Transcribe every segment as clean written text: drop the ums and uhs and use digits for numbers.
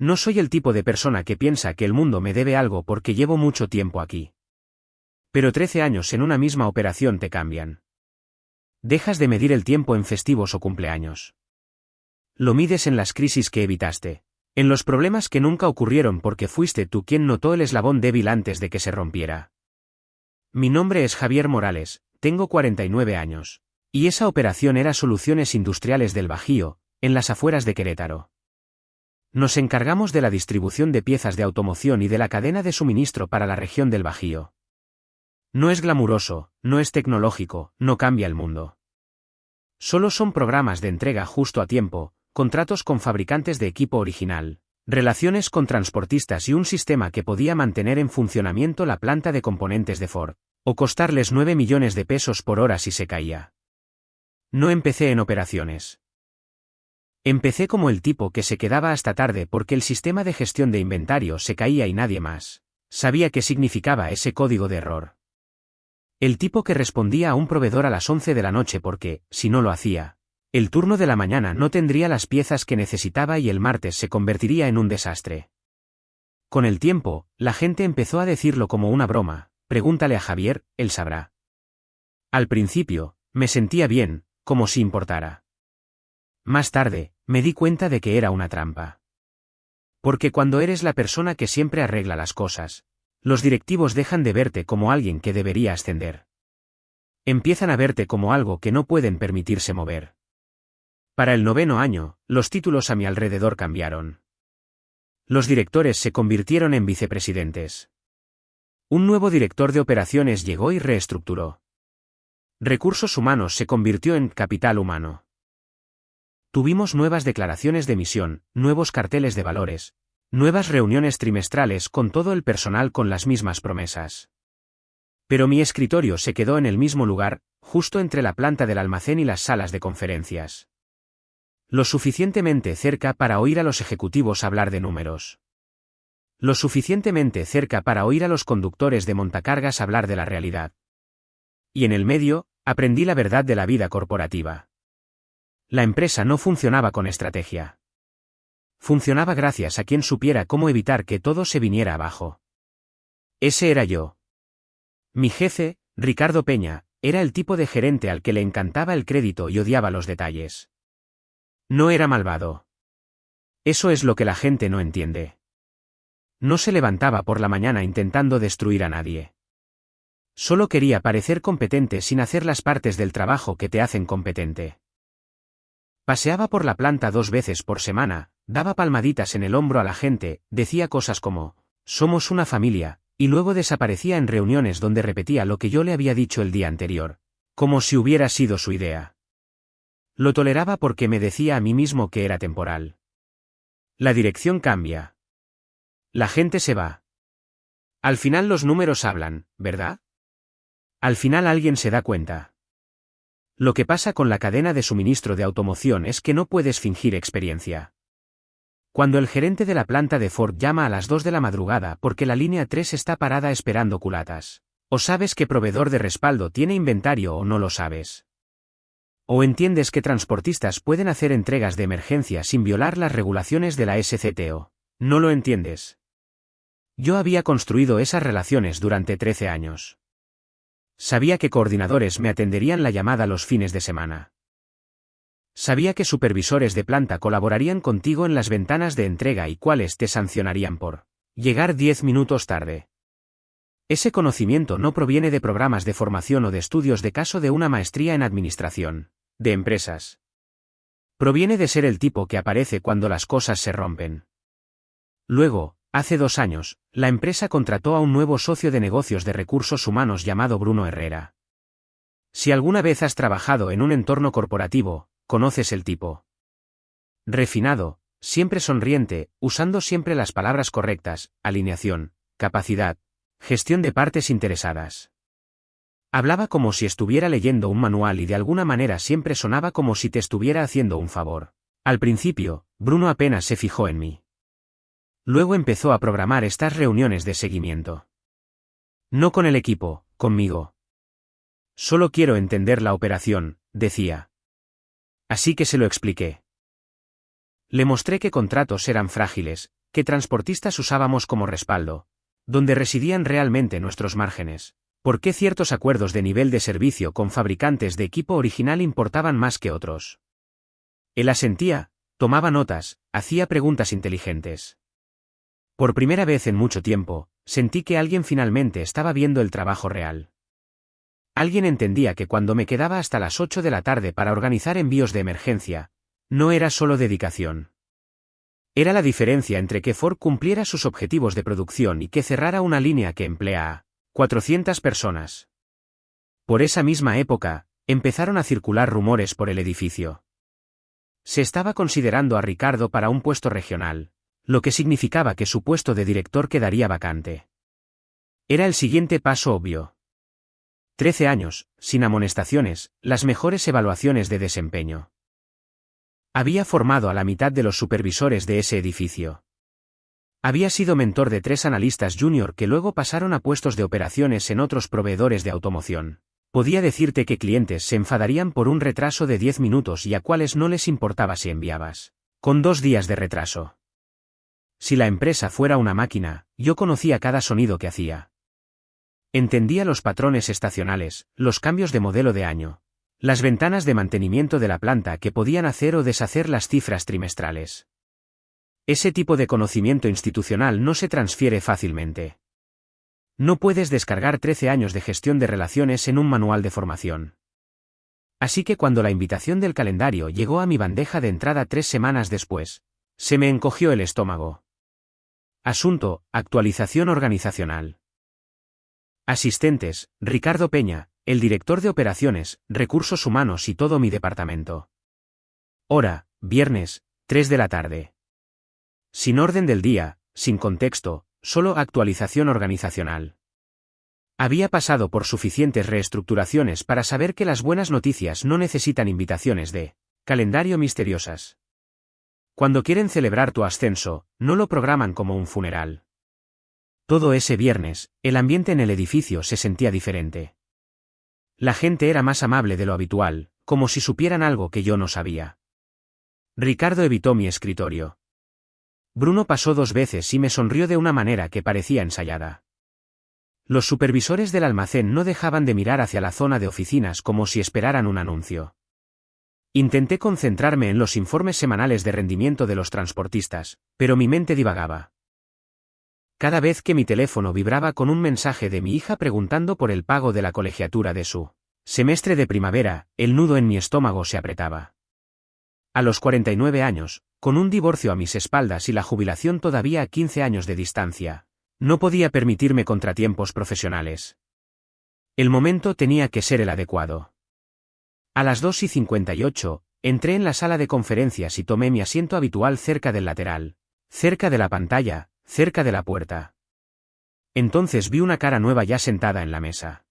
No soy el tipo de persona que piensa que el mundo me debe algo porque llevo mucho tiempo aquí. Pero 13 años en una misma operación te cambian. Dejas de medir el tiempo en festivos o cumpleaños. Lo mides en las crisis que evitaste, en los problemas que nunca ocurrieron porque fuiste tú quien notó el eslabón débil antes de que se rompiera. Mi nombre es Javier Morales, tengo 49 años. Y esa operación era Soluciones Industriales del Bajío, en las afueras de Querétaro. Nos encargamos de la distribución de piezas de automoción y de la cadena de suministro para la región del Bajío. No es glamuroso, no es tecnológico, no cambia el mundo. Solo son programas de entrega justo a tiempo, contratos con fabricantes de equipo original, relaciones con transportistas y un sistema que podía mantener en funcionamiento la planta de componentes de Ford, o costarles 9 millones de pesos por hora si se caía. No empecé en operaciones. Empecé como el tipo que se quedaba hasta tarde porque el sistema de gestión de inventario se caía y nadie más sabía qué significaba ese código de error. El tipo que respondía a un proveedor a las 11 de la noche porque, si no lo hacía, el turno de la mañana no tendría las piezas que necesitaba y el martes se convertiría en un desastre. Con el tiempo, la gente empezó a decirlo como una broma, pregúntale a Javier, él sabrá. Al principio, me sentía bien, como si importara. Más tarde, me di cuenta de que era una trampa. Porque cuando eres la persona que siempre arregla las cosas, los directivos dejan de verte como alguien que debería ascender. Empiezan a verte como algo que no pueden permitirse mover. Para el 9º año, los títulos a mi alrededor cambiaron. Los directores se convirtieron en vicepresidentes. Un nuevo director de operaciones llegó y reestructuró. Recursos humanos se convirtió en capital humano. Tuvimos nuevas declaraciones de misión, nuevos carteles de valores, nuevas reuniones trimestrales con todo el personal con las mismas promesas. Pero mi escritorio se quedó en el mismo lugar, justo entre la planta del almacén y las salas de conferencias. Lo suficientemente cerca para oír a los ejecutivos hablar de números. Lo suficientemente cerca para oír a los conductores de montacargas hablar de la realidad. Y en el medio, aprendí la verdad de la vida corporativa. La empresa no funcionaba con estrategia. Funcionaba gracias a quien supiera cómo evitar que todo se viniera abajo. Ese era yo. Mi jefe, Ricardo Peña, era el tipo de gerente al que le encantaba el crédito y odiaba los detalles. No era malvado. Eso es lo que la gente no entiende. No se levantaba por la mañana intentando destruir a nadie. Solo quería parecer competente sin hacer las partes del trabajo que te hacen competente. Paseaba por la planta 2 veces por semana, daba palmaditas en el hombro a la gente, decía cosas como, somos una familia, y luego desaparecía en reuniones donde repetía lo que yo le había dicho el día anterior, como si hubiera sido su idea. Lo toleraba porque me decía a mí mismo que era temporal. La dirección cambia. La gente se va. Al final los números hablan, ¿verdad? Al final alguien se da cuenta. Lo que pasa con la cadena de suministro de automoción es que no puedes fingir experiencia. Cuando el gerente de la planta de Ford llama a las 2 de la madrugada porque la línea 3 está parada esperando culatas, o sabes qué proveedor de respaldo tiene inventario o no lo sabes. O entiendes que transportistas pueden hacer entregas de emergencia sin violar las regulaciones de la SCTO. No lo entiendes. Yo había construido esas relaciones durante 13 años. Sabía que coordinadores me atenderían la llamada los fines de semana. Sabía que supervisores de planta colaborarían contigo en las ventanas de entrega y cuáles te sancionarían por llegar 10 minutos tarde. Ese conocimiento no proviene de programas de formación o de estudios de caso de una maestría en administración de empresas. Proviene de ser el tipo que aparece cuando las cosas se rompen. Luego, hace 2 años, la empresa contrató a un nuevo socio de negocios de recursos humanos llamado Bruno Herrera. Si alguna vez has trabajado en un entorno corporativo, conoces el tipo. Refinado, siempre sonriente, usando siempre las palabras correctas, alineación, capacidad, gestión de partes interesadas. Hablaba como si estuviera leyendo un manual y de alguna manera siempre sonaba como si te estuviera haciendo un favor. Al principio, Bruno apenas se fijó en mí. Luego empezó a programar estas reuniones de seguimiento. No con el equipo, conmigo. Solo quiero entender la operación, decía. Así que se lo expliqué. Le mostré que contratos eran frágiles, que transportistas usábamos como respaldo, donde residían realmente nuestros márgenes. ¿Por qué ciertos acuerdos de nivel de servicio con fabricantes de equipo original importaban más que otros? Él asentía, tomaba notas, hacía preguntas inteligentes. Por primera vez en mucho tiempo, sentí que alguien finalmente estaba viendo el trabajo real. Alguien entendía que cuando me quedaba hasta las 8 de la tarde para organizar envíos de emergencia, no era solo dedicación. Era la diferencia entre que Ford cumpliera sus objetivos de producción y que cerrara una línea que emplea a 400 personas. Por esa misma época, empezaron a circular rumores por el edificio. Se estaba considerando a Ricardo para un puesto regional, lo que significaba que su puesto de director quedaría vacante. Era el siguiente paso obvio. 13 años, sin amonestaciones, las mejores evaluaciones de desempeño. Había formado a la mitad de los supervisores de ese edificio. Había sido mentor de 3 analistas junior que luego pasaron a puestos de operaciones en otros proveedores de automoción. Podía decirte que clientes se enfadarían por un retraso de 10 minutos y a cuáles no les importaba si enviabas con 2 días de retraso. Si la empresa fuera una máquina, yo conocía cada sonido que hacía. Entendía los patrones estacionales, los cambios de modelo de año, las ventanas de mantenimiento de la planta que podían hacer o deshacer las cifras trimestrales. Ese tipo de conocimiento institucional no se transfiere fácilmente. No puedes descargar 13 años de gestión de relaciones en un manual de formación. Así que cuando la invitación del calendario llegó a mi bandeja de entrada 3 semanas después, se me encogió el estómago. Asunto: actualización organizacional. Asistentes: Ricardo Peña, el director de operaciones, recursos humanos y todo mi departamento. Hora: viernes, 3 de la tarde. Sin orden del día, sin contexto, solo actualización organizacional. Había pasado por suficientes reestructuraciones para saber que las buenas noticias no necesitan invitaciones de calendario misteriosas. Cuando quieren celebrar tu ascenso, no lo programan como un funeral. Todo ese viernes, el ambiente en el edificio se sentía diferente. La gente era más amable de lo habitual, como si supieran algo que yo no sabía. Ricardo evitó mi escritorio. Bruno pasó 2 veces y me sonrió de una manera que parecía ensayada. Los supervisores del almacén no dejaban de mirar hacia la zona de oficinas como si esperaran un anuncio. Intenté concentrarme en los informes semanales de rendimiento de los transportistas, pero mi mente divagaba. Cada vez que mi teléfono vibraba con un mensaje de mi hija preguntando por el pago de la colegiatura de su semestre de primavera, el nudo en mi estómago se apretaba. A los 49 años, con un divorcio a mis espaldas y la jubilación todavía a 15 años de distancia, no podía permitirme contratiempos profesionales. El momento tenía que ser el adecuado. A las 2:58, entré en la sala de conferencias y tomé mi asiento habitual cerca del lateral, cerca de la pantalla, cerca de la puerta. Entonces vi una cara nueva ya sentada en la mesa.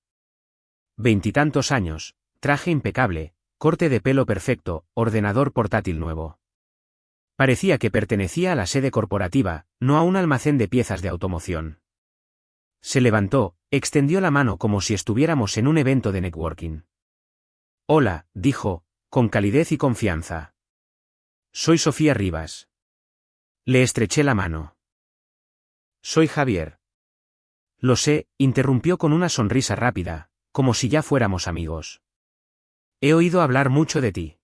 20 años, traje impecable, corte de pelo perfecto, ordenador portátil nuevo. Parecía que pertenecía a la sede corporativa, no a un almacén de piezas de automoción. Se levantó, extendió la mano como si estuviéramos en un evento de networking. Hola, dijo, con calidez y confianza. Soy Sofía Rivas. Le estreché la mano. Soy Javier. Lo sé, interrumpió con una sonrisa rápida, como si ya fuéramos amigos. He oído hablar mucho de ti.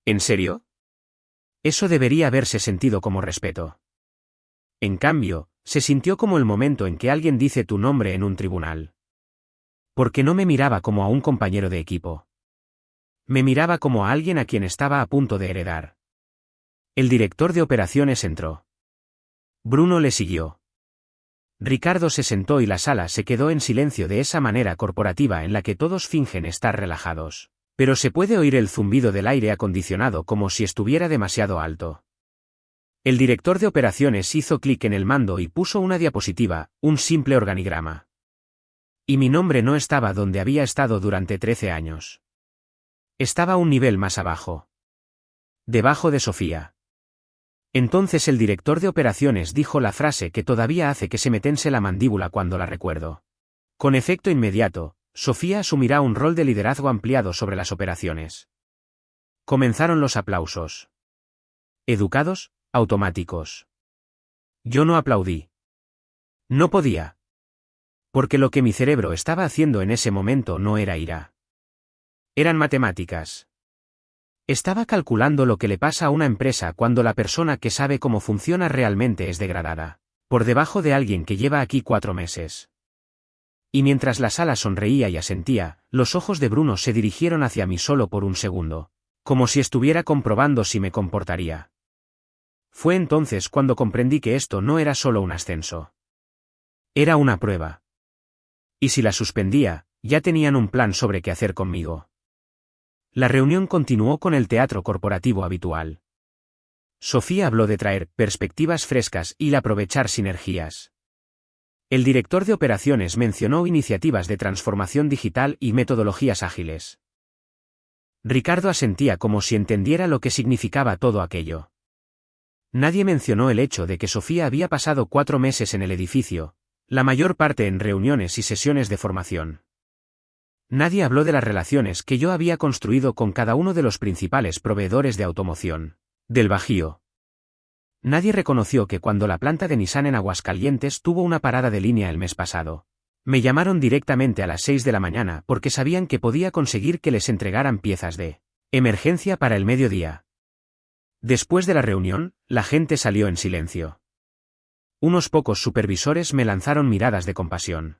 ¿En serio? Eso debería haberse sentido como respeto. En cambio, se sintió como el momento en que alguien dice tu nombre en un tribunal. Porque no me miraba como a un compañero de equipo. Me miraba como a alguien a quien estaba a punto de heredar. El director de operaciones entró. Bruno le siguió. Ricardo se sentó y la sala se quedó en silencio de esa manera corporativa en la que todos fingen estar relajados, pero se puede oír el zumbido del aire acondicionado como si estuviera demasiado alto. El director de operaciones hizo clic en el mando y puso una diapositiva, un simple organigrama. Y mi nombre no estaba donde había estado durante 13 años. Estaba un nivel más abajo. Debajo de Sofía. Entonces el director de operaciones dijo la frase que todavía hace que se me tense la mandíbula cuando la recuerdo. Con efecto inmediato, Sofía asumirá un rol de liderazgo ampliado sobre las operaciones. Comenzaron los aplausos. Educados, automáticos. Yo no aplaudí. No podía. Porque lo que mi cerebro estaba haciendo en ese momento no era ira. Eran matemáticas. Estaba calculando lo que le pasa a una empresa cuando la persona que sabe cómo funciona realmente es degradada, por debajo de alguien que lleva aquí 4 meses. Y mientras la sala sonreía y asentía, los ojos de Bruno se dirigieron hacia mí solo por un segundo, como si estuviera comprobando si me comportaría. Fue entonces cuando comprendí que esto no era solo un ascenso. Era una prueba. Y si la suspendía, ya tenían un plan sobre qué hacer conmigo. La reunión continuó con el teatro corporativo habitual. Sofía habló de traer perspectivas frescas y aprovechar sinergias. El director de operaciones mencionó iniciativas de transformación digital y metodologías ágiles. Ricardo asentía como si entendiera lo que significaba todo aquello. Nadie mencionó el hecho de que Sofía había pasado 4 meses en el edificio, la mayor parte en reuniones y sesiones de formación. Nadie habló de las relaciones que yo había construido con cada uno de los principales proveedores de automoción del Bajío. Nadie reconoció que cuando la planta de Nissan en Aguascalientes tuvo una parada de línea el mes pasado, me llamaron directamente a las 6 de la mañana porque sabían que podía conseguir que les entregaran piezas de emergencia para el mediodía. Después de la reunión, la gente salió en silencio. Unos pocos supervisores me lanzaron miradas de compasión.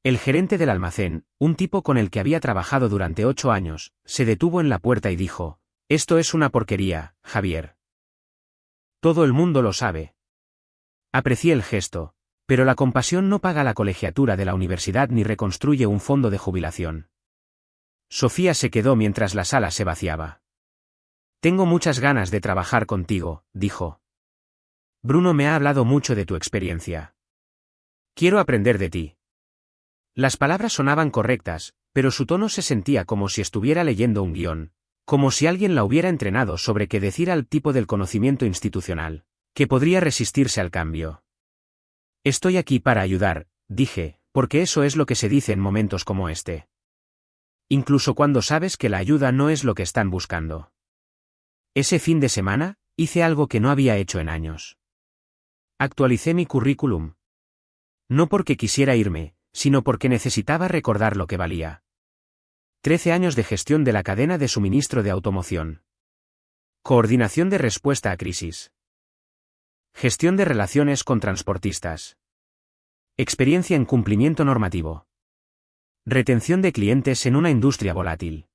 El gerente del almacén, un tipo con el que había trabajado durante 8 años, se detuvo en la puerta y dijo: «Esto es una porquería, Javier. Todo el mundo lo sabe». Aprecié el gesto, pero la compasión no paga la colegiatura de la universidad ni reconstruye un fondo de jubilación. Sofía se quedó mientras la sala se vaciaba. «Tengo muchas ganas de trabajar contigo», dijo. «Bruno me ha hablado mucho de tu experiencia. Quiero aprender de ti». Las palabras sonaban correctas, pero su tono se sentía como si estuviera leyendo un guión, como si alguien la hubiera entrenado sobre qué decir al tipo del conocimiento institucional, que podría resistirse al cambio. «Estoy aquí para ayudar», dije, porque eso es lo que se dice en momentos como este. Incluso cuando sabes que la ayuda no es lo que están buscando. Ese fin de semana, hice algo que no había hecho en años. Actualicé mi currículum. No porque quisiera irme, sino porque necesitaba recordar lo que valía. 13 años de gestión de la cadena de suministro de automoción. Coordinación de respuesta a crisis. Gestión de relaciones con transportistas. Experiencia en cumplimiento normativo. Retención de clientes en una industria volátil.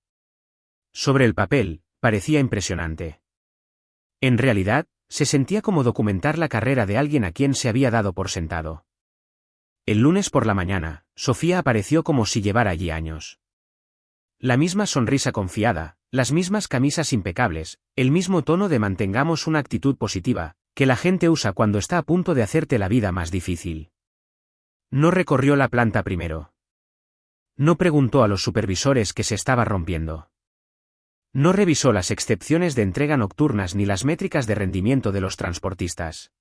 Sobre el papel, parecía impresionante. En realidad, se sentía como documentar la carrera de alguien a quien se había dado por sentado. El lunes por la mañana, Sofía apareció como si llevara allí años. La misma sonrisa confiada, las mismas camisas impecables, el mismo tono de mantengamos una actitud positiva, que la gente usa cuando está a punto de hacerte la vida más difícil. No recorrió la planta primero. No preguntó a los supervisores qué se estaba rompiendo. No revisó las excepciones de entrega nocturnas ni las métricas de rendimiento de los transportistas.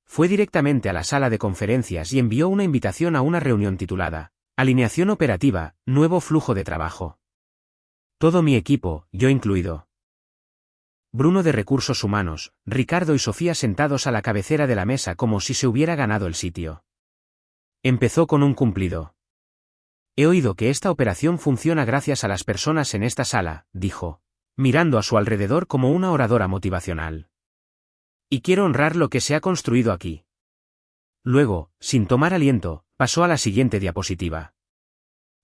Fue directamente a la sala de conferencias y envió una invitación a una reunión titulada «Alineación operativa, nuevo flujo de trabajo». Todo mi equipo, yo incluido. Bruno de Recursos Humanos, Ricardo y Sofía sentados a la cabecera de la mesa como si se hubiera ganado el sitio. Empezó con un cumplido. «He oído que esta operación funciona gracias a las personas en esta sala», dijo, mirando a su alrededor como una oradora motivacional. «Y quiero honrar lo que se ha construido aquí». Luego, sin tomar aliento, pasó a la siguiente diapositiva.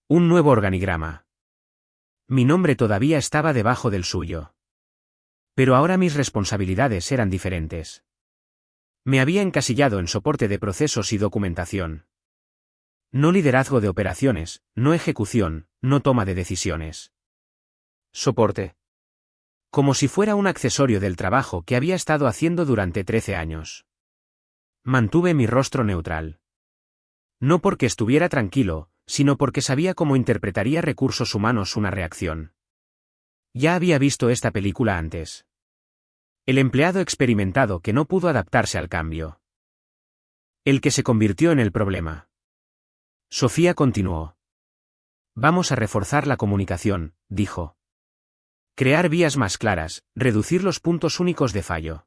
Un nuevo organigrama. Mi nombre todavía estaba debajo del suyo. Pero ahora mis responsabilidades eran diferentes. Me había encasillado en soporte de procesos y documentación. No liderazgo de operaciones, no ejecución, no toma de decisiones. Soporte. Como si fuera un accesorio del trabajo que había estado haciendo durante 13 años. Mantuve mi rostro neutral. No porque estuviera tranquilo, sino porque sabía cómo interpretaría Recursos Humanos una reacción. Ya había visto esta película antes. El empleado experimentado que no pudo adaptarse al cambio. El que se convirtió en el problema. Sofía continuó. Vamos a reforzar la comunicación, dijo. Crear vías más claras, reducir los puntos únicos de fallo.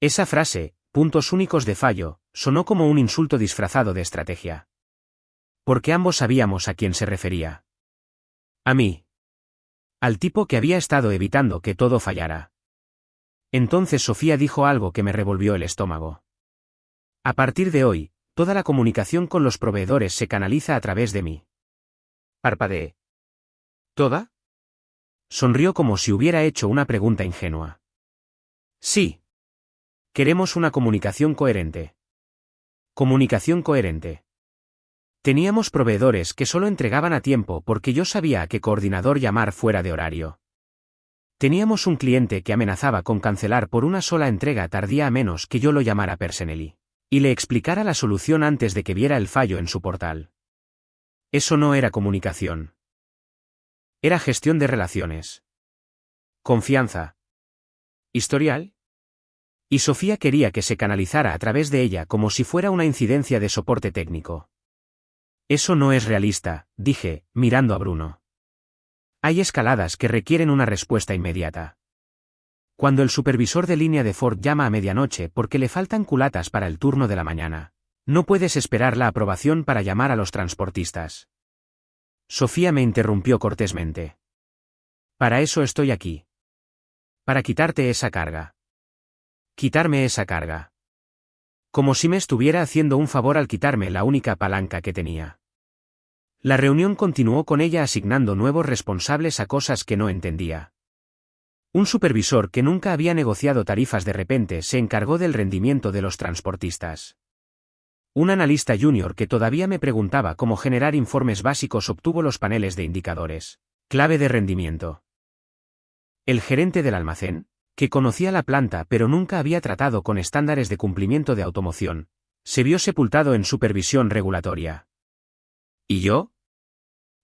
Esa frase, puntos únicos de fallo, sonó como un insulto disfrazado de estrategia. Porque ambos sabíamos a quién se refería. A mí. Al tipo que había estado evitando que todo fallara. Entonces Sofía dijo algo que me revolvió el estómago. A partir de hoy, toda la comunicación con los proveedores se canaliza a través de mí. Parpadeé. ¿Toda? Sonrió como si hubiera hecho una pregunta ingenua. Sí. Queremos una comunicación coherente. Comunicación coherente. Teníamos proveedores que solo entregaban a tiempo porque yo sabía a qué coordinador llamar fuera de horario. Teníamos un cliente que amenazaba con cancelar por una sola entrega tardía a menos que yo lo llamara personally y le explicara la solución antes de que viera el fallo en su portal. Eso no era comunicación. Era gestión de relaciones. Confianza. Historial. Y Sofía quería que se canalizara a través de ella como si fuera una incidencia de soporte técnico. Eso no es realista, dije, mirando a Bruno. Hay escaladas que requieren una respuesta inmediata. Cuando el supervisor de línea de Ford llama a medianoche porque le faltan culatas para el turno de la mañana, no puedes esperar la aprobación para llamar a los transportistas. Sofía me interrumpió cortésmente. Para eso estoy aquí. Para quitarte esa carga. Quitarme esa carga. Como si me estuviera haciendo un favor al quitarme la única palanca que tenía. La reunión continuó con ella asignando nuevos responsables a cosas que no entendía. Un supervisor que nunca había negociado tarifas de repente se encargó del rendimiento de los transportistas. Un analista junior que todavía me preguntaba cómo generar informes básicos obtuvo los paneles de indicadores, clave de rendimiento. El gerente del almacén, que conocía la planta pero nunca había tratado con estándares de cumplimiento de automoción, se vio sepultado en supervisión regulatoria. ¿Y yo?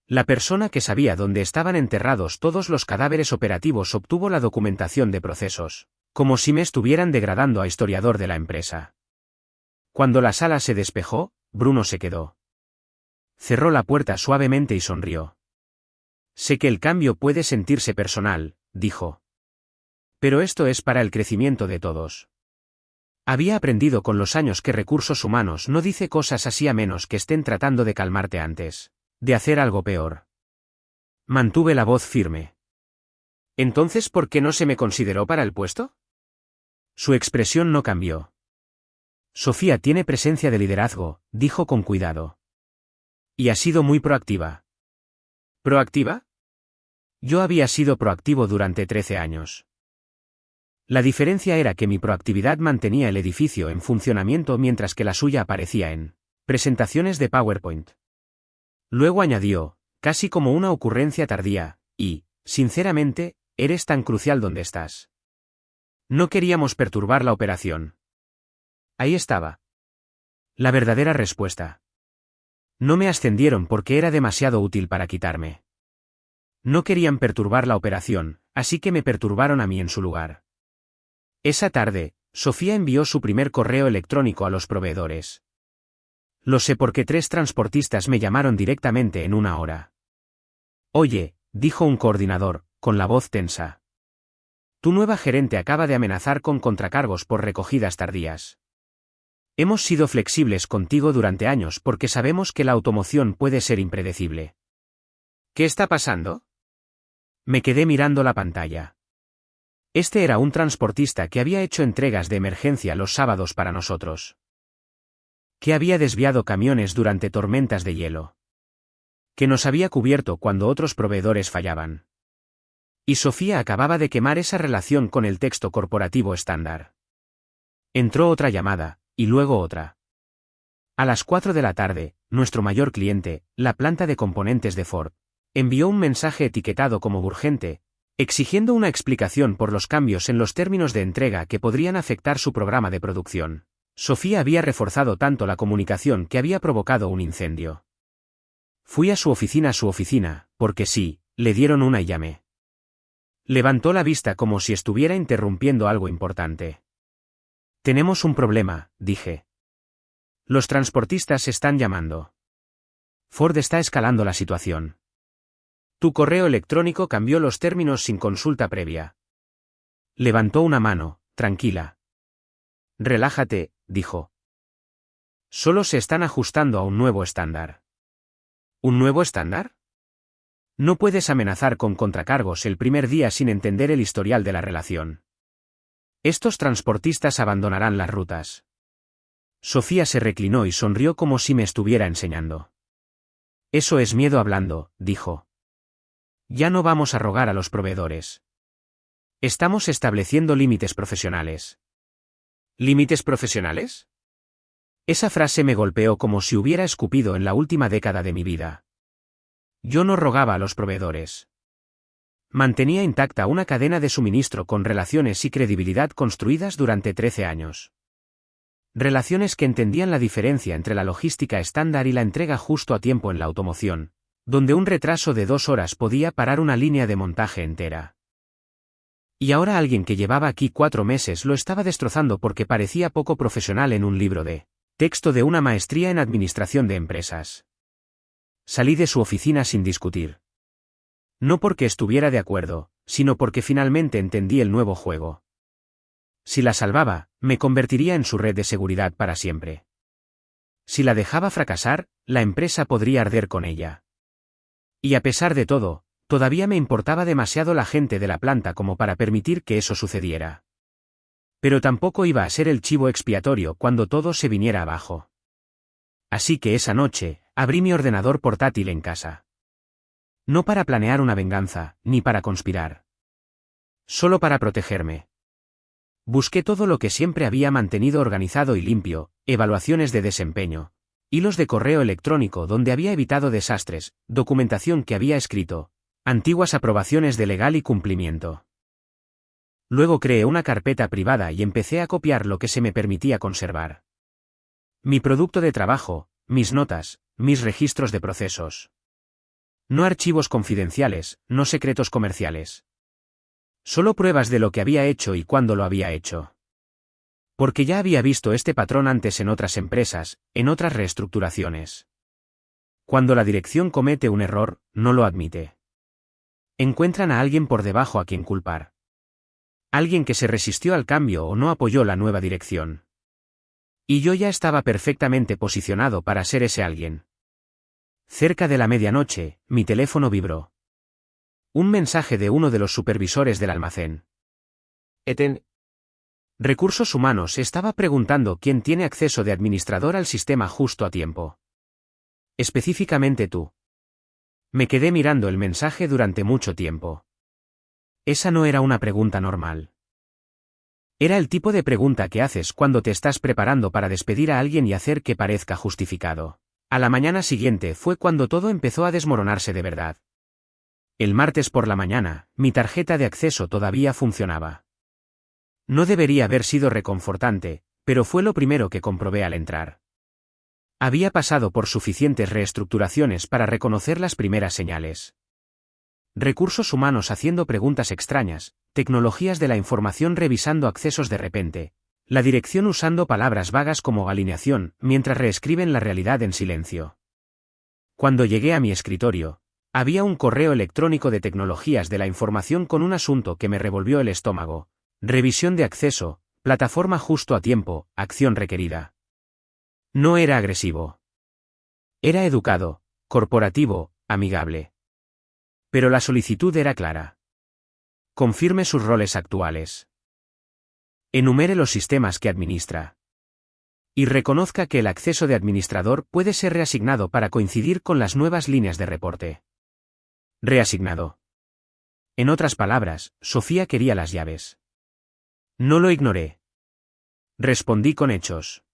La persona que sabía dónde estaban enterrados todos los cadáveres operativos obtuvo la documentación de procesos, como si me estuvieran degradando a historiador de la empresa. Cuando la sala se despejó, Bruno se quedó. Cerró la puerta suavemente y sonrió. Sé que el cambio puede sentirse personal, dijo. Pero esto es para el crecimiento de todos. Había aprendido con los años que recursos humanos no dice cosas así a menos que estén tratando de calmarte antes de hacer algo peor. Mantuve la voz firme. ¿Entonces por qué no se me consideró para el puesto? Su expresión no cambió. Sofía tiene presencia de liderazgo, dijo con cuidado. Y ha sido muy proactiva. ¿Proactiva? Yo había sido proactivo durante 13 años. La diferencia era que mi proactividad mantenía el edificio en funcionamiento mientras que la suya aparecía en presentaciones de PowerPoint. Luego añadió, casi como una ocurrencia tardía, y, sinceramente, eres tan crucial donde estás. No queríamos perturbar la operación. Ahí estaba. La verdadera respuesta. No me ascendieron porque era demasiado útil para quitarme. No querían perturbar la operación, así que me perturbaron a mí en su lugar. Esa tarde, Sofía envió su primer correo electrónico a los proveedores. Lo sé porque 3 transportistas me llamaron directamente en 1 hora. Oye, dijo un coordinador, con la voz tensa. Tu nueva gerente acaba de amenazar con contracargos por recogidas tardías. Hemos sido flexibles contigo durante años porque sabemos que la automoción puede ser impredecible. ¿Qué está pasando? Me quedé mirando la pantalla. Este era un transportista que había hecho entregas de emergencia los sábados para nosotros. Que había desviado camiones durante tormentas de hielo. Que nos había cubierto cuando otros proveedores fallaban. Y Sofía acababa de quemar esa relación con el texto corporativo estándar. Entró otra llamada, y luego otra. A las 4 de la tarde, nuestro mayor cliente, la planta de componentes de Ford, envió un mensaje etiquetado como urgente, exigiendo una explicación por los cambios en los términos de entrega que podrían afectar su programa de producción. Sofía había reforzado tanto la comunicación que había provocado un incendio. Fui a su oficina, porque sí, le dieron una y llamé. Levantó la vista como si estuviera interrumpiendo algo importante. Tenemos un problema, dije. Los transportistas están llamando. Ford está escalando la situación. Tu correo electrónico cambió los términos sin consulta previa. Levantó una mano, tranquila. Relájate, dijo. Solo se están ajustando a un nuevo estándar. ¿Un nuevo estándar? No puedes amenazar con contracargos el primer día sin entender el historial de la relación. Estos transportistas abandonarán las rutas. Sofía se reclinó y sonrió como si me estuviera enseñando. Eso es miedo hablando, dijo. Ya no vamos a rogar a los proveedores. Estamos estableciendo límites profesionales. ¿Límites profesionales? Esa frase me golpeó como si hubiera escupido en la última década de mi vida. Yo no rogaba a los proveedores. Mantenía intacta una cadena de suministro con relaciones y credibilidad construidas durante 13 años. Relaciones que entendían la diferencia entre la logística estándar y la entrega justo a tiempo en la automoción, donde un retraso de 2 horas podía parar una línea de montaje entera. Y ahora alguien que llevaba aquí 4 meses lo estaba destrozando porque parecía poco profesional en un libro de texto de una maestría en administración de empresas. Salí de su oficina sin discutir. No porque estuviera de acuerdo, sino porque finalmente entendí el nuevo juego. Si la salvaba, me convertiría en su red de seguridad para siempre. Si la dejaba fracasar, la empresa podría arder con ella. Y a pesar de todo, todavía me importaba demasiado la gente de la planta como para permitir que eso sucediera. Pero tampoco iba a ser el chivo expiatorio cuando todo se viniera abajo. Así que esa noche, abrí mi ordenador portátil en casa. No para planear una venganza, ni para conspirar. Solo para protegerme. Busqué todo lo que siempre había mantenido organizado y limpio, evaluaciones de desempeño, hilos de correo electrónico donde había evitado desastres, documentación que había escrito, antiguas aprobaciones de legal y cumplimiento. Luego creé una carpeta privada y empecé a copiar lo que se me permitía conservar. Mi producto de trabajo, mis notas, mis registros de procesos. No archivos confidenciales, no secretos comerciales. Solo pruebas de lo que había hecho y cuándo lo había hecho. Porque ya había visto este patrón antes en otras empresas, en otras reestructuraciones. Cuando la dirección comete un error, no lo admite. Encuentran a alguien por debajo a quien culpar. Alguien que se resistió al cambio o no apoyó la nueva dirección. Y yo ya estaba perfectamente posicionado para ser ese alguien. Cerca de la medianoche, mi teléfono vibró. Un mensaje de uno de los supervisores del almacén. Eten. Recursos Humanos estaba preguntando quién tiene acceso de administrador al sistema justo a tiempo. Específicamente tú. Me quedé mirando el mensaje durante mucho tiempo. Esa no era una pregunta normal. Era el tipo de pregunta que haces cuando te estás preparando para despedir a alguien y hacer que parezca justificado. A la mañana siguiente fue cuando todo empezó a desmoronarse de verdad. El martes por la mañana, mi tarjeta de acceso todavía funcionaba. No debería haber sido reconfortante, pero fue lo primero que comprobé al entrar. Había pasado por suficientes reestructuraciones para reconocer las primeras señales. Recursos humanos haciendo preguntas extrañas, tecnologías de la información revisando accesos de repente, la dirección usando palabras vagas como alineación, mientras reescriben la realidad en silencio. Cuando llegué a mi escritorio, había un correo electrónico de tecnologías de la información con un asunto que me revolvió el estómago. Revisión de acceso, plataforma justo a tiempo, acción requerida. No era agresivo. Era educado, corporativo, amigable. Pero la solicitud era clara. Confirme sus roles actuales. Enumere los sistemas que administra. Y reconozca que el acceso de administrador puede ser reasignado para coincidir con las nuevas líneas de reporte. Reasignado. En otras palabras, Sofía quería las llaves. No lo ignoré. Respondí con hechos.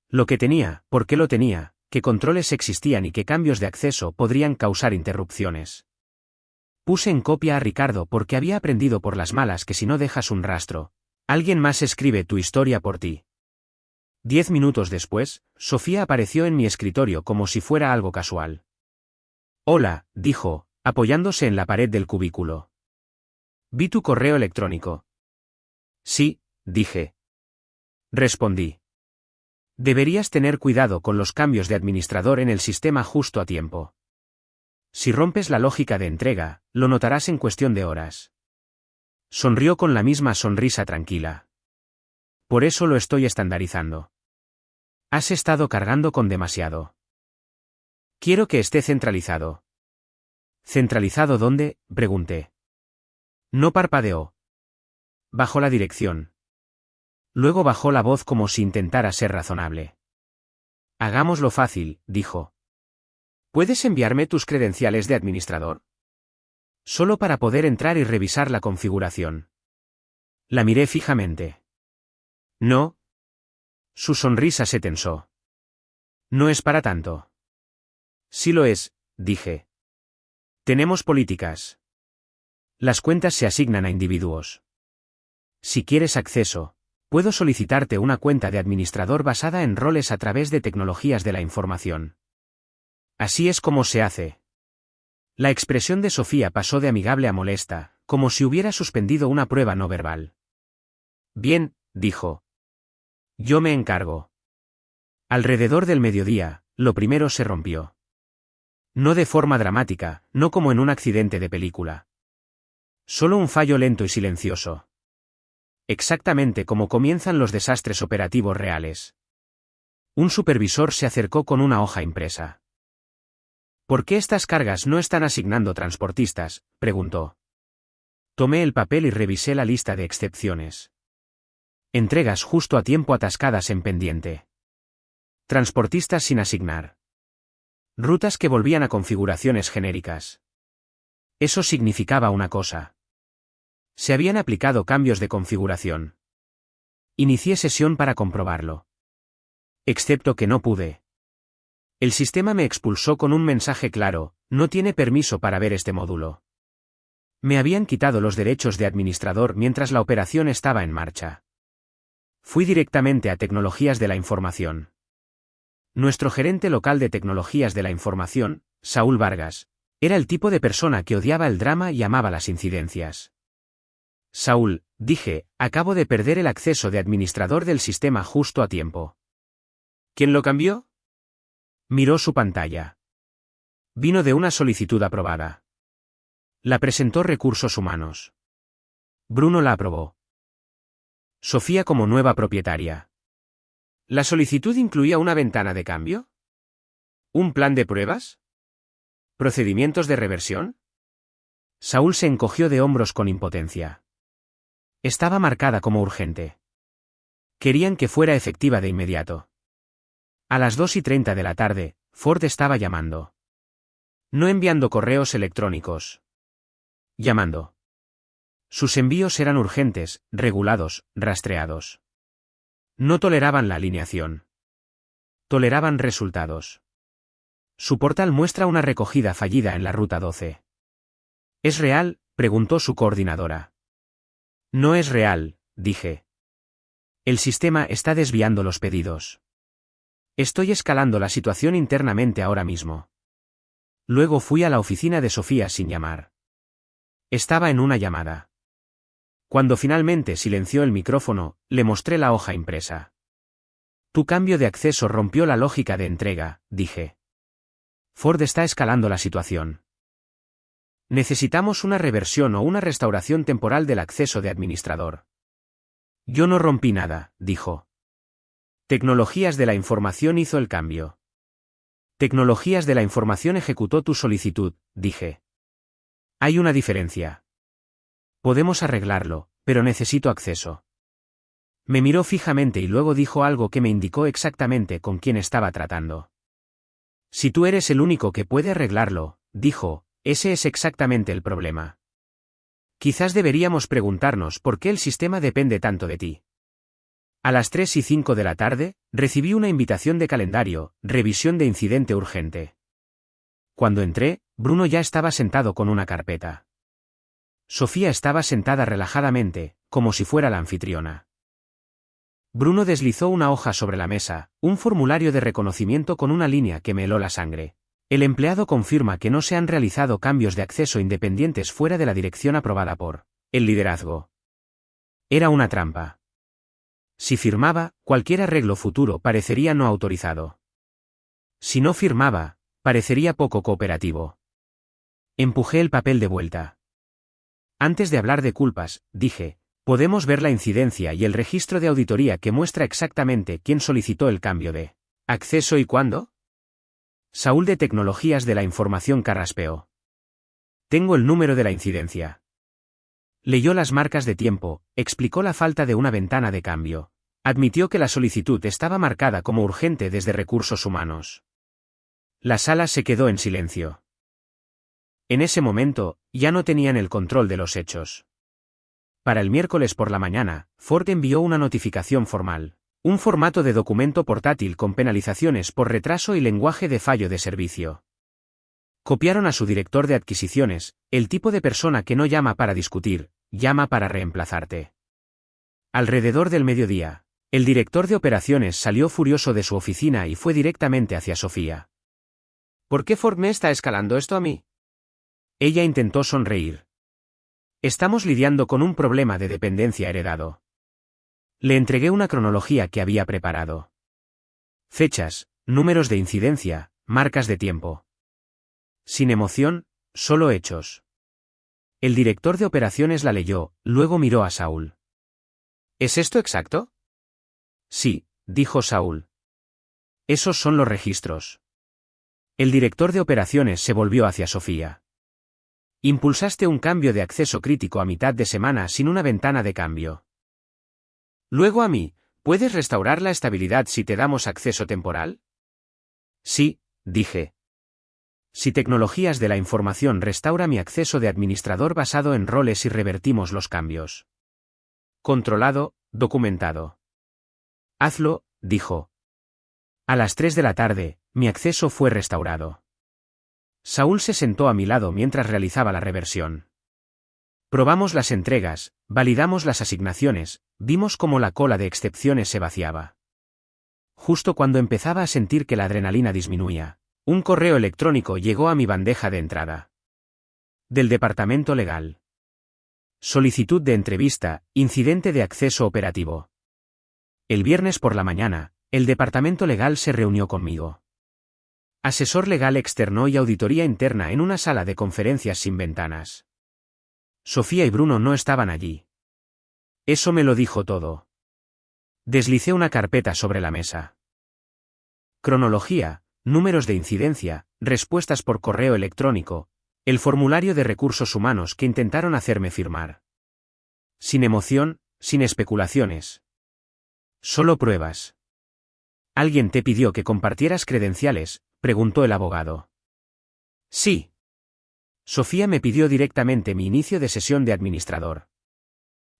Lo que tenía, por qué lo tenía, qué controles existían y qué cambios de acceso podrían causar interrupciones. Puse en copia a Ricardo porque había aprendido por las malas que si no dejas un rastro, alguien más escribe tu historia por ti. 10 minutos después, Sofía apareció en mi escritorio como si fuera algo casual. Hola, dijo, apoyándose en la pared del cubículo. Vi tu correo electrónico. Sí, dije. Respondí. Deberías tener cuidado con los cambios de administrador en el sistema justo a tiempo. Si rompes la lógica de entrega, lo notarás en cuestión de horas. Sonrió con la misma sonrisa tranquila. Por eso lo estoy estandarizando. Has estado cargando con demasiado. Quiero que esté centralizado. ¿Centralizado dónde?, pregunté. No parpadeó. Bajó la dirección. Luego bajó la voz como si intentara ser razonable. Hagámoslo fácil, dijo. ¿Puedes enviarme tus credenciales de administrador? Solo para poder entrar y revisar la configuración. La miré fijamente. No. Su sonrisa se tensó. No es para tanto. Sí lo es, dije. Tenemos políticas. Las cuentas se asignan a individuos. Si quieres acceso, puedo solicitarte una cuenta de administrador basada en roles a través de tecnologías de la información. Así es como se hace. La expresión de Sofía pasó de amigable a molesta, como si hubiera suspendido una prueba no verbal. Bien, dijo. Yo me encargo. Alrededor del mediodía, lo primero se rompió. No de forma dramática, no como en un accidente de película. Solo un fallo lento y silencioso. Exactamente como comienzan los desastres operativos reales. Un supervisor se acercó con una hoja impresa. ¿Por qué estas cargas no están asignando transportistas?, preguntó. Tomé el papel y revisé la lista de excepciones. Entregas justo a tiempo atascadas en pendiente. Transportistas sin asignar. Rutas que volvían a configuraciones genéricas. Eso significaba una cosa. Se habían aplicado cambios de configuración. Inicié sesión para comprobarlo. Excepto que no pude. El sistema me expulsó con un mensaje claro: no tiene permiso para ver este módulo. Me habían quitado los derechos de administrador mientras la operación estaba en marcha. Fui directamente a Tecnologías de la Información. Nuestro gerente local de Tecnologías de la Información, Saúl Vargas, era el tipo de persona que odiaba el drama y amaba las incidencias. Saúl, dije, acabo de perder el acceso de administrador del sistema justo a tiempo. ¿Quién lo cambió? Miró su pantalla. Vino de una solicitud aprobada. La presentó Recursos Humanos. Bruno la aprobó. Sofía como nueva propietaria. ¿La solicitud incluía una ventana de cambio? ¿Un plan de pruebas? ¿Procedimientos de reversión? Saúl se encogió de hombros con impotencia. Estaba marcada como urgente. Querían que fuera efectiva de inmediato. A las 2:30 de la tarde, Ford estaba llamando. No enviando correos electrónicos. Llamando. Sus envíos eran urgentes, regulados, rastreados. No toleraban la alineación. Toleraban resultados. Su portal muestra una recogida fallida en la ruta 12. ¿Es real?, preguntó su coordinadora. No es real, dije. El sistema está desviando los pedidos. Estoy escalando la situación internamente ahora mismo. Luego fui a la oficina de Sofía sin llamar. Estaba en una llamada. Cuando finalmente silenció el micrófono, le mostré la hoja impresa. Tu cambio de acceso rompió la lógica de entrega, dije. Ford está escalando la situación. Necesitamos una reversión o una restauración temporal del acceso de administrador. Yo no rompí nada, dijo. Tecnologías de la Información hizo el cambio. Tecnologías de la Información ejecutó tu solicitud, dije. Hay una diferencia. Podemos arreglarlo, pero necesito acceso. Me miró fijamente y luego dijo algo que me indicó exactamente con quién estaba tratando. Si tú eres el único que puede arreglarlo, dijo, ese es exactamente el problema. Quizás deberíamos preguntarnos por qué el sistema depende tanto de ti. A las 3:05 de la tarde, recibí una invitación de calendario, revisión de incidente urgente. Cuando entré, Bruno ya estaba sentado con una carpeta. Sofía estaba sentada relajadamente, como si fuera la anfitriona. Bruno deslizó una hoja sobre la mesa, un formulario de reconocimiento con una línea que me heló la sangre. El empleado confirma que no se han realizado cambios de acceso independientes fuera de la dirección aprobada por el liderazgo. Era una trampa. Si firmaba, cualquier arreglo futuro parecería no autorizado. Si no firmaba, parecería poco cooperativo. Empujé el papel de vuelta. Antes de hablar de culpas, dije, Podemos ver la incidencia y el registro de auditoría que muestra exactamente quién solicitó el cambio de acceso y cuándo. Saúl de Tecnologías de la Información carraspeó. Tengo el número de la incidencia. Leyó las marcas de tiempo, explicó la falta de una ventana de cambio. Admitió que la solicitud estaba marcada como urgente desde Recursos Humanos. La sala se quedó en silencio. En ese momento, ya no tenían el control de los hechos. Para el miércoles por la mañana, Ford envió una notificación formal. Un formato de documento portátil con penalizaciones por retraso y lenguaje de fallo de servicio. Copiaron a su director de adquisiciones, el tipo de persona que no llama para discutir, llama para reemplazarte. Alrededor del mediodía, el director de operaciones salió furioso de su oficina y fue directamente hacia Sofía. ¿Por qué Ford me está escalando esto a mí? Ella intentó sonreír. Estamos lidiando con un problema de dependencia heredado. Le entregué una cronología que había preparado. Fechas, números de incidencia, marcas de tiempo. Sin emoción, solo hechos. El director de operaciones la leyó, luego miró a Saúl. ¿Es esto exacto? Sí, dijo Saúl. Esos son los registros. El director de operaciones se volvió hacia Sofía. Impulsaste un cambio de acceso crítico a mitad de semana sin una ventana de cambio. Luego a mí, ¿puedes restaurar la estabilidad si te damos acceso temporal? Sí, dije. Si Tecnologías de la Información restaura mi acceso de administrador basado en roles y revertimos los cambios. Controlado, documentado. Hazlo, dijo. A las 3 de la tarde, mi acceso fue restaurado. Saúl se sentó a mi lado mientras realizaba la reversión. Probamos las entregas, validamos las asignaciones, vimos cómo la cola de excepciones se vaciaba. Justo cuando empezaba a sentir que la adrenalina disminuía, un correo electrónico llegó a mi bandeja de entrada. Del departamento legal. Solicitud de entrevista, incidente de acceso operativo. El viernes por la mañana, el departamento legal se reunió conmigo. Asesor legal externo y auditoría interna en una sala de conferencias sin ventanas. Sofía y Bruno no estaban allí. Eso me lo dijo todo. Deslicé una carpeta sobre la mesa. Cronología, números de incidencia, respuestas por correo electrónico, el formulario de recursos humanos que intentaron hacerme firmar. Sin emoción, sin especulaciones. Solo pruebas. ¿Alguien te pidió que compartieras credenciales?, preguntó el abogado. Sí. Sofía me pidió directamente mi inicio de sesión de administrador.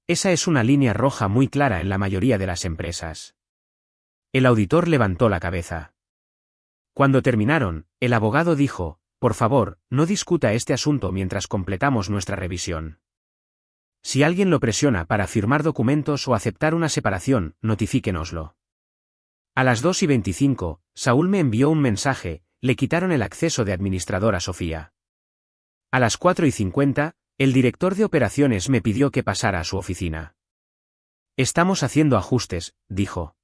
Esa es una línea roja muy clara en la mayoría de las empresas. El auditor levantó la cabeza. Cuando terminaron, el abogado dijo, por favor, no discuta este asunto mientras completamos nuestra revisión. Si alguien lo presiona para firmar documentos o aceptar una separación, notifíquenoslo. A las 2:25, Saúl me envió un mensaje, le quitaron el acceso de administrador a Sofía. A las 4:50, el director de operaciones me pidió que pasara a su oficina. Estamos haciendo ajustes, dijo.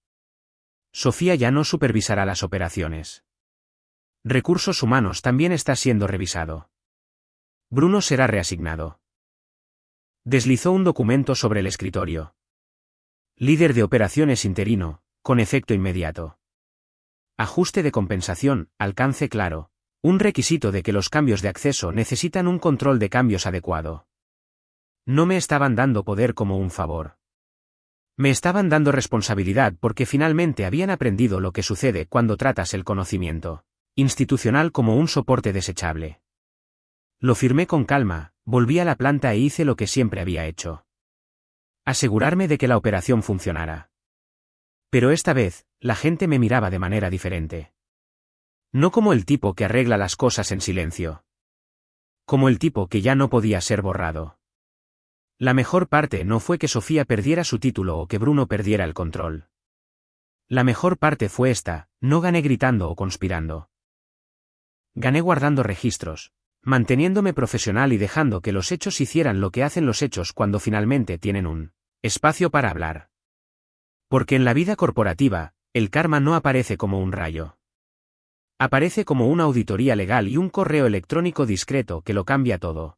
Sofía ya no supervisará las operaciones. Recursos Humanos también está siendo revisado. Bruno será reasignado. Deslizó un documento sobre el escritorio. Líder de operaciones interino, con efecto inmediato. Ajuste de compensación, alcance claro. Un requisito de que los cambios de acceso necesitan un control de cambios adecuado. No me estaban dando poder como un favor. Me estaban dando responsabilidad porque finalmente habían aprendido lo que sucede cuando tratas el conocimiento institucional como un soporte desechable. Lo firmé con calma, volví a la planta e hice lo que siempre había hecho. Asegurarme de que la operación funcionara. Pero esta vez, la gente me miraba de manera diferente. No como el tipo que arregla las cosas en silencio. Como el tipo que ya no podía ser borrado. La mejor parte no fue que Sofía perdiera su título o que Bruno perdiera el control. La mejor parte fue esta, no gané gritando o conspirando. Gané guardando registros, manteniéndome profesional y dejando que los hechos hicieran lo que hacen los hechos cuando finalmente tienen un espacio para hablar. Porque en la vida corporativa, el karma no aparece como un rayo. Aparece como una auditoría legal y un correo electrónico discreto que lo cambia todo.